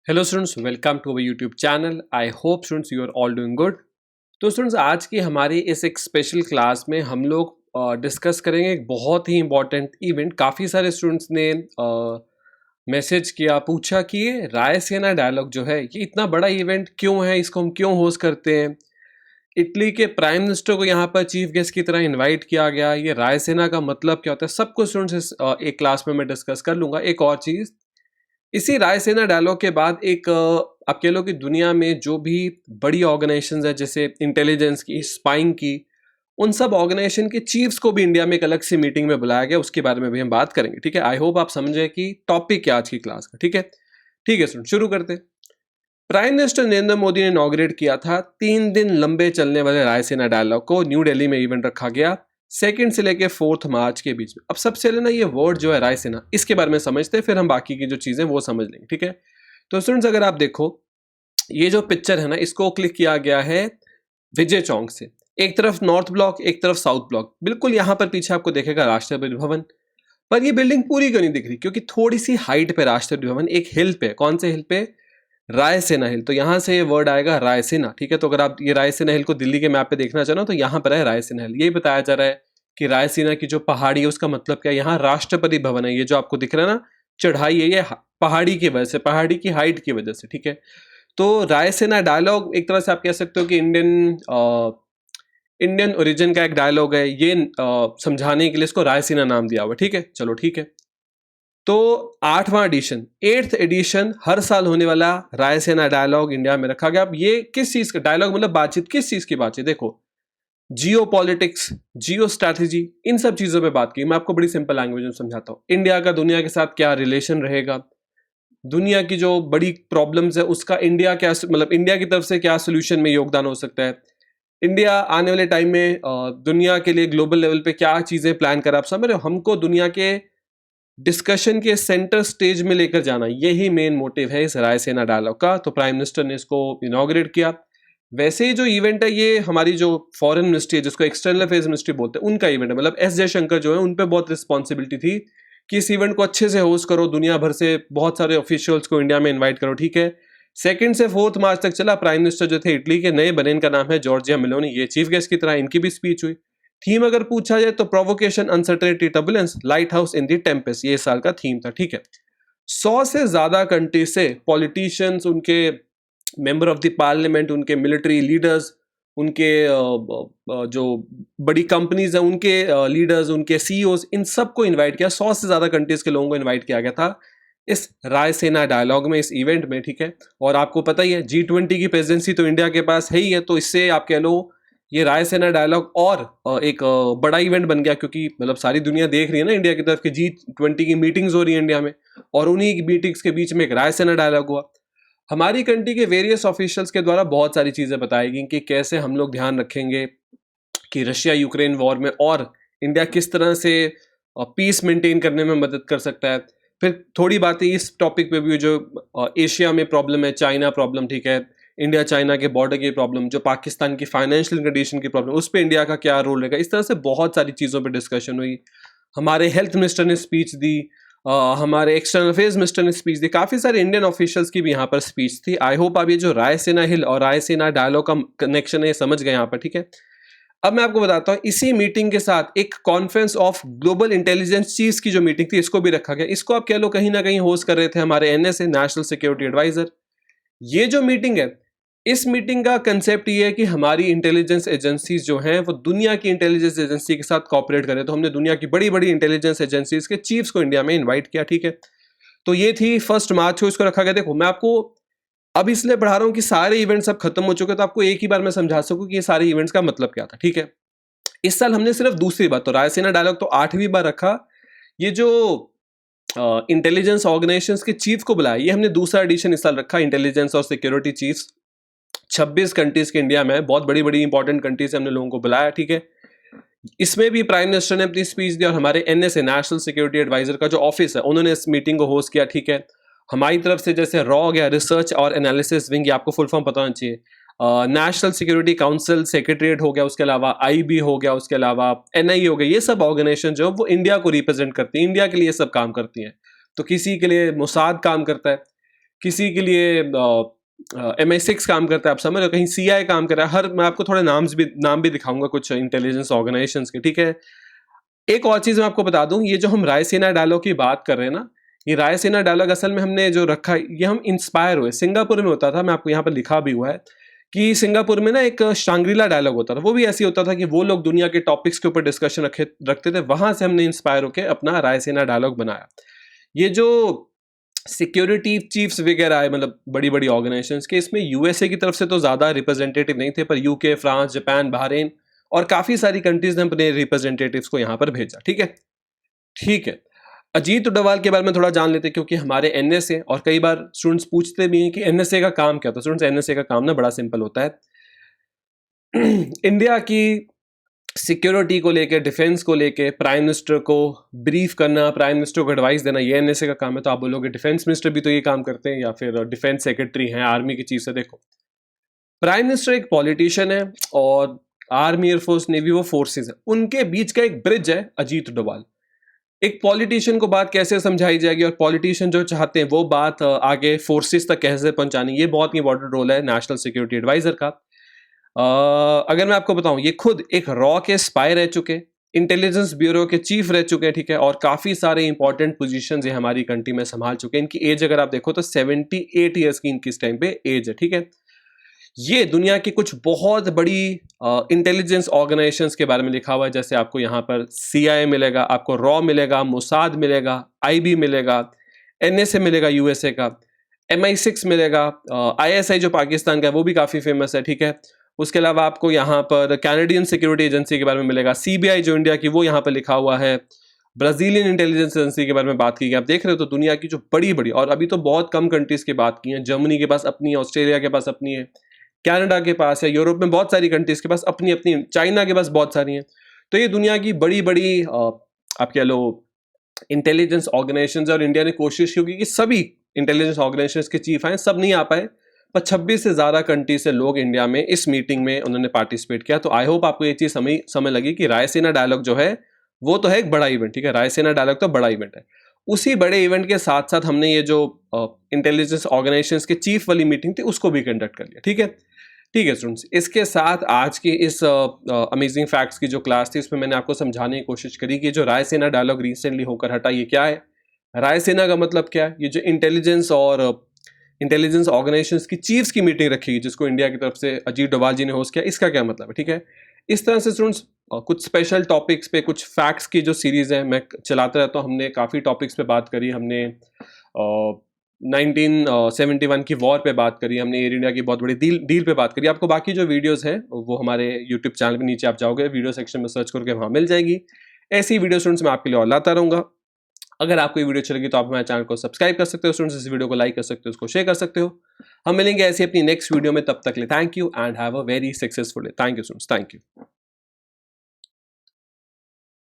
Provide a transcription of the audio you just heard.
Hello students, welcome to our YouTube channel. I hope students you are all doing good. तो students, आज की हमारी इस एक स्पेशल क्लास में हम लोग डिस्कस करेंगे एक बहुत ही इंपॉर्टेंट इवेंट। काफ़ी सारे स्टूडेंट्स ने मैसेज किया, पूछा कि ये रायसीना डायलॉग जो है ये इतना बड़ा इवेंट क्यों है, इसको हम क्यों होस्ट करते हैं। इटली के प्राइम मिनिस्टर को यहाँ पर चीफ गेस्ट की तरह इनवाइट किया गया, ये रायसीना का मतलब क्या होता है, सब कुछ स्टूडेंट्स इस एक क्लास में मैं डिस्कस कर लूँगा। एक और चीज़, इसी रायसीना डायलॉग के बाद एक आप कह लो कि दुनिया में जो भी बड़ी ऑर्गेनाइजेशंस है, जैसे इंटेलिजेंस की, स्पाइंग की, उन सब ऑर्गेनाइजेशन के चीफ्स को भी इंडिया में एक अलग सी मीटिंग में बुलाया गया। उसके बारे में भी हम बात करेंगे। ठीक है, आई होप आप समझे कि टॉपिक क्या आज की क्लास का। ठीक है, ठीक है स्टूडेंट, शुरू करते हैं। प्राइम मिनिस्टर नरेंद्र मोदी ने इनॉग्रेट किया था 3 दिन लंबे चलने वाले रायसीना डायलॉग को। न्यू दिल्ली में इवेंट रखा गया 2 से लेकर 4 मार्च के बीच में। अब सबसे पहले ना ये वर्ड जो है रायसीना, इसके बारे में समझते हैं, फिर हम बाकी की जो चीज़ें वो समझ लेंगे। ठीक है, तो स्टूडेंट्स अगर आप देखो, ये जो पिक्चर है ना, इसको क्लिक किया गया है विजय चौक से। एक तरफ नॉर्थ ब्लॉक, एक तरफ साउथ ब्लॉक। बिल्कुल यहाँ पर पीछे आपको देखेगा राष्ट्रपति भवन, पर ये बिल्डिंग पूरी क्यों नहीं दिख रही, क्योंकि थोड़ी सी हाइट पे राष्ट्रपति भवन, एक हिल पे। कौन से हिल पे? रायसीना हिल। तो यहाँ से ये वर्ड आएगा रायसीना। ठीक है, तो अगर आप ये रायसीना हिल को दिल्ली के मैप पे देखना चाहो तो यहाँ पर है रायसीना हिल। यही बताया जा रहा है कि रायसीना की जो पहाड़ी है उसका मतलब क्या है। यहाँ राष्ट्रपति भवन है, ये जो आपको दिख रहा है ना चढ़ाई है, ये पहाड़ी की वजह से, पहाड़ी की हाइट की वजह से। ठीक है, तो रायसीना डायलॉग एक तरह से आप कह सकते हो कि इंडियन ओरिजिन का एक डायलॉग है। ये समझाने के लिए इसको रायसीना नाम दिया हुआ। ठीक है, चलो ठीक है। तो 8वां एडिशन, 8th एडिशन हर साल होने वाला रायसीना डायलॉग इंडिया में रखा गया। अब ये किस चीज का डायलॉग, मतलब बातचीत, किस चीज की बातचीत? देखो, जियो पॉलिटिक्स, जियो स्ट्रैटेजी, इन सब चीजों पे बात की। मैं आपको बड़ी सिंपल लैंग्वेज में समझाता हूँ। इंडिया का दुनिया के साथ क्या रिलेशन रहेगा, दुनिया की जो बड़ी प्रॉब्लम्स है उसका इंडिया क्या, मतलब इंडिया की तरफ से क्या सोल्यूशन में योगदान हो सकता है। इंडिया आने वाले टाइम में दुनिया के लिए ग्लोबल लेवल पे क्या चीजें प्लान कर, आप समझ रहे हो। हमको दुनिया के डिस्कशन के सेंटर स्टेज में लेकर जाना, यही मेन मोटिव है इस रायसीना डायलॉग का। तो प्राइम मिनिस्टर ने इसको इनॉग्रेट किया। वैसे ही जो इवेंट है ये हमारी जो फॉरेन मिनिस्ट्री है, जिसको एक्सटर्नल अफेयर्स मिनिस्ट्री बोलते हैं, उनका इवेंट है। मतलब एस जयशंकर जो है, उन पे बहुत रिस्पॉन्सिबिलिटी थी कि इस इवेंट को अच्छे से होस्ट करो, दुनिया भर से बहुत सारे ऑफिशियल्स को इंडिया में इन्वाइट करो। ठीक है, 2 से 4 मार्च तक चला। प्राइम मिनिस्टर जो थे इटली के नए बने, इनका नाम है जॉर्जिया मेलोनी, ये चीफ गेस्ट की तरह इनकी भी स्पीच हुई। थीम अगर पूछा जाए तो provocation, uncertainty, turbulence, light house in the Tempest, ये इस साल का थीम था। ठीक है, 100 से ज्यादा कंट्री से पॉलिटिशियंस, उनके मेंबर ऑफ द पार्लियामेंट, उनके मिलिट्री लीडर्स, उनके जो बड़ी कंपनीज हैं उनके लीडर्स, उनके सीईओज, इन सबको इनवाइट किया। 100 से ज्यादा कंट्रीज के लोगों को इनवाइट किया गया था इस रायसीना डायलॉग में, इस इवेंट में। ठीक है, और आपको पता ही है G20 की प्रेसिडेंसी तो इंडिया के पास है ही है, तो इससे आप कह लो ये रायसीना डायलॉग और एक बड़ा इवेंट बन गया, क्योंकि मतलब सारी दुनिया देख रही है ना इंडिया की तरफ कि G20 की मीटिंग्स हो रही है इंडिया में, और उन्हीं की मीटिंग्स के बीच में एक रायसीना डायलॉग हुआ। हमारी कंट्री के वेरियस ऑफिशियल्स के द्वारा बहुत सारी चीजें बताई गई कि कैसे हम लोग ध्यान रखेंगे कि रशिया यूक्रेन वॉर में, और इंडिया किस तरह से पीस मेंटेन करने में मदद कर सकता है। फिर थोड़ी बातें इस टॉपिक पे भी, जो एशिया में प्रॉब्लम है, चाइना प्रॉब्लम, ठीक है, इंडिया चाइना के बॉर्डर की प्रॉब्लम, जो पाकिस्तान की फाइनेंशियल कंडीशन की प्रॉब्लम, उस पर इंडिया का क्या रोल रहेगा। इस तरह से बहुत सारी चीज़ों पे डिस्कशन हुई। हमारे हेल्थ मिनिस्टर ने स्पीच दी, हमारे एक्सटर्नल अफेयर्स मिनिस्टर ने स्पीच दी, काफ़ी सारे इंडियन ऑफिशियल्स की भी यहाँ पर स्पीच थी। आई होप आप ये जो रायसीना हिल और रायसीना डायलॉग का कनेक्शन है ये समझ गए यहाँ पर। ठीक है, अब मैं आपको बताता हूँ, इसी मीटिंग के साथ एक conference of global intelligence chiefs की जो मीटिंग थी, इसको भी रखा गया। इसको आप कह लो कहीं ना कहीं होस्ट कर रहे थे हमारे NSA, नेशनल सिक्योरिटी एडवाइजर। ये जो मीटिंग है, इस मीटिंग का कंसेप्ट ये है कि हमारी इंटेलिजेंस एजेंसीज जो हैं वो दुनिया की इंटेलिजेंस एजेंसी के साथ कॉपरेट करें। तो हमने दुनिया की बड़ी बड़ी इंटेलिजेंस एजेंसीज के चीफ्स को इंडिया में इन्वाइट किया। ठीक है, तो ये थी 1 मार्च को इसको रखा गया। देखो, मैं आपको अब इसलिए पढ़ा रहा हूँ कि सारे इवेंट्स अब खत्म हो चुके, तो आपको एक ही बार मैं समझा सकूँ कि ये सारे इवेंट्स का मतलब क्या था। ठीक है, इस साल हमने सिर्फ दूसरी बार, तो रायसीना डायलॉग तो 8वीं बार रखा। ये जो इंटेलिजेंस ऑर्गेनाइजेशंस के चीफ को बुलाया, ये हमने दूसरा एडिशन इस साल रखा, इंटेलिजेंस और सिक्योरिटी चीफ्स। 26 कंट्रीज के इंडिया में, बहुत बड़ी बड़ी इंपॉर्टेंट कंट्रीज से हमने लोगों को बुलाया। ठीक है, इसमें भी प्राइम मिनिस्टर ने अपनी स्पीच दी, और हमारे NSA, नेशनल सिक्योरिटी एडवाइजर का जो ऑफिस है, उन्होंने इस मीटिंग को होस्ट किया। ठीक है, हमारी तरफ से जैसे रॉ गया, रिसर्च और एनालिसिस विंग, आपको फुल फॉर्म पता होना चाहिए, नेशनल सिक्योरिटी काउंसिल सेक्रेटरीट हो गया, उसके अलावा IB हो गया, उसके अलावा NI हो गया। ये सब ऑर्गेनाइजेशन जो वो इंडिया को रिप्रेजेंट करती है, इंडिया के लिए सब काम करती हैं। तो किसी के लिए मोसाद काम करता है, किसी के लिए MI6 काम करता है, आप समझ रहे हो, कहीं CIA काम कर रहा है। मैं आपको थोड़े नाम भी दिखाऊंगा कुछ इंटेलिजेंस ऑर्गेनाइजेशंस के, ठीक है। एक और चीज मैं आपको बता दूं, ये जो हम रायसीना डायलॉग की बात कर रहे हैं ना, ये रायसीना डायलॉग असल में हमने जो रखा, ये हम इंस्पायर हुए, सिंगापुर में होता था, मैं आपको यहाँ पर लिखा भी हुआ है कि सिंगापुर में ना एक शांग्रीला डायलॉग होता था, वो भी ऐसे होता था कि वो लोग दुनिया के टॉपिक्स के ऊपर डिस्कशन रखते थे, वहां से हमने इंस्पायर होकर अपना रायसीना डायलॉग बनाया। ये जो सिक्योरिटी चीफ्स वगैरह है, मतलब बड़ी बड़ी ऑर्गेनाइजेशंस के, इसमें USA की तरफ से तो ज्यादा रिप्रेजेंटेटिव नहीं थे, पर UK, फ्रांस, जापान, बहरीन और काफी सारी कंट्रीज ने अपने रिप्रेजेंटेटिव्स को यहाँ पर भेजा, ठीक है। ठीक है, अजीत डोभाल के बारे में थोड़ा जान लेते हैं, क्योंकि हमारे NSA, और कई बार स्टूडेंट्स पूछते भी हैं कि NSA का काम क्या होता है। स्टूडेंट्स, NSA का काम ना बड़ा सिंपल होता है। इंडिया की सिक्योरिटी को लेके, डिफेंस को लेके प्राइम मिनिस्टर को ब्रीफ करना, प्राइम मिनिस्टर को एडवाइस देना, ये NSA का काम है। तो आप बोलोगे डिफेंस मिनिस्टर भी तो ये काम करते हैं, या फिर डिफेंस सेक्रेटरी हैं, आर्मी की चीफ से। देखो, प्राइम मिनिस्टर एक पॉलिटिशियन है और आर्मी, एयरफोर्स, नेवी वो फोर्सेस है, उनके बीच का एक ब्रिज है अजीत डोभाल। एक पॉलिटिशियन को बात कैसे समझाई जाएगी, और पॉलिटिशियन जो चाहते हैं वो बात आगे फोर्सेस तक कैसे पहुंचानी, ये बहुत इंपॉर्टेंट रोल है नेशनल सिक्योरिटी एडवाइजर का। अगर मैं आपको बताऊं, ये खुद एक रॉ के स्पाई रह चुके, इंटेलिजेंस ब्यूरो के चीफ रह चुके हैं, ठीक है, और काफी सारे इंपॉर्टेंट पोजीशंस ये हमारी कंट्री में संभाल चुके हैं। इनकी एज अगर आप देखो तो 78 ईयर्स की इनकी इस टाइम पे एज है, ठीक है। ये दुनिया की कुछ बहुत बड़ी इंटेलिजेंस ऑर्गेनाइजेशंस के बारे में लिखा हुआ है, जैसे आपको यहाँ पर CIA मिलेगा, आपको रॉ मिलेगा, मोसाद मिलेगा, IB मिलेगा, NSA मिलेगा USA का, MI6 मिलेगा, ISI जो पाकिस्तान का है वो भी काफ़ी फेमस है, ठीक है। उसके अलावा आपको यहाँ पर कैनेडियन सिक्योरिटी एजेंसी के बारे में मिलेगा, CBI जो इंडिया की, वो यहाँ पर लिखा हुआ है, ब्राजीलियन इंटेलिजेंस एजेंसी के बारे में बात की गई। आप देख रहे हो तो दुनिया की जो बड़ी बड़ी, और अभी तो बहुत कम कंट्रीज की बात की है, जर्मनी के पास अपनी है, ऑस्ट्रेलिया के पास अपनी है, कनाडा के पास है, यूरोप में बहुत सारी कंट्रीज के पास अपनी अपनी, चाइना के पास बहुत सारी हैं। तो ये दुनिया की बड़ी बड़ी आप कह लो इंटेलिजेंस ऑर्गेनाइजेशंस, और इंडिया ने कोशिश की कि सभी इंटेलिजेंस ऑर्गेनाइजेशंस के चीफ आए, सब नहीं आ पाए, पर 26 से ज़्यादा कंट्री से लोग इंडिया में इस मीटिंग में उन्होंने पार्टिसिपेट किया। तो आई होप आपको ये चीज़ समझ लगी कि रायसीना डायलॉग जो है वो तो है एक बड़ा इवेंट, ठीक है, रायसीना डायलॉग तो बड़ा इवेंट है। उसी बड़े इवेंट के साथ साथ हमने ये जो इंटेलिजेंस ऑर्गेनाइजेशंस के चीफ वाली मीटिंग थी उसको भी कंडक्ट कर लिया, ठीक है। ठीक है स्टूडेंट्स, इसके साथ आज की इस अमेजिंग फैक्ट्स की जो क्लास थी उसमें मैंने आपको समझाने की कोशिश करी कि जो रायसीना डायलॉग रिसेंटली होकर हटा, ये क्या है, रायसीना का मतलब क्या है, ये जो इंटेलिजेंस और इंटेलिजेंस ऑर्गेनाइजेशंस की चीफ्स की मीटिंग रखी जिसको इंडिया की तरफ से अजीत डोभाल जी ने होस्ट किया, इसका क्या मतलब है, ठीक है। इस तरह से स्टूडेंट्स कुछ स्पेशल टॉपिक्स पे, कुछ फैक्ट्स की जो सीरीज है मैं चलाता रहता हूँ। हमने काफ़ी टॉपिक्स पे बात करी, हमने 1971 की वॉर पे बात करी, हमने एयर इंडिया की बहुत बड़ी डील पे बात करी। आपको बाकी जो वीडियोस हैं वो हमारे यूट्यूब चैनल पे नीचे आप जाओगे, वीडियो सेक्शन में सर्च करके वहाँ मिल जाएगी। ऐसी वीडियो स्टूडेंट्स मैं आपके लिए और लाता रहूँगा। अगर आपको ये वीडियो अच्छी लगी तो आप हमारे चैनल को सब्सक्राइब कर सकते हो स्टूडेंट्स, इस वीडियो को लाइक कर सकते हो, उसको शेयर कर सकते हो। हम मिलेंगे ऐसी अपनी नेक्स्ट वीडियो में, तब तक के लिए thank you and have a very successful day. Thank you students, thank you.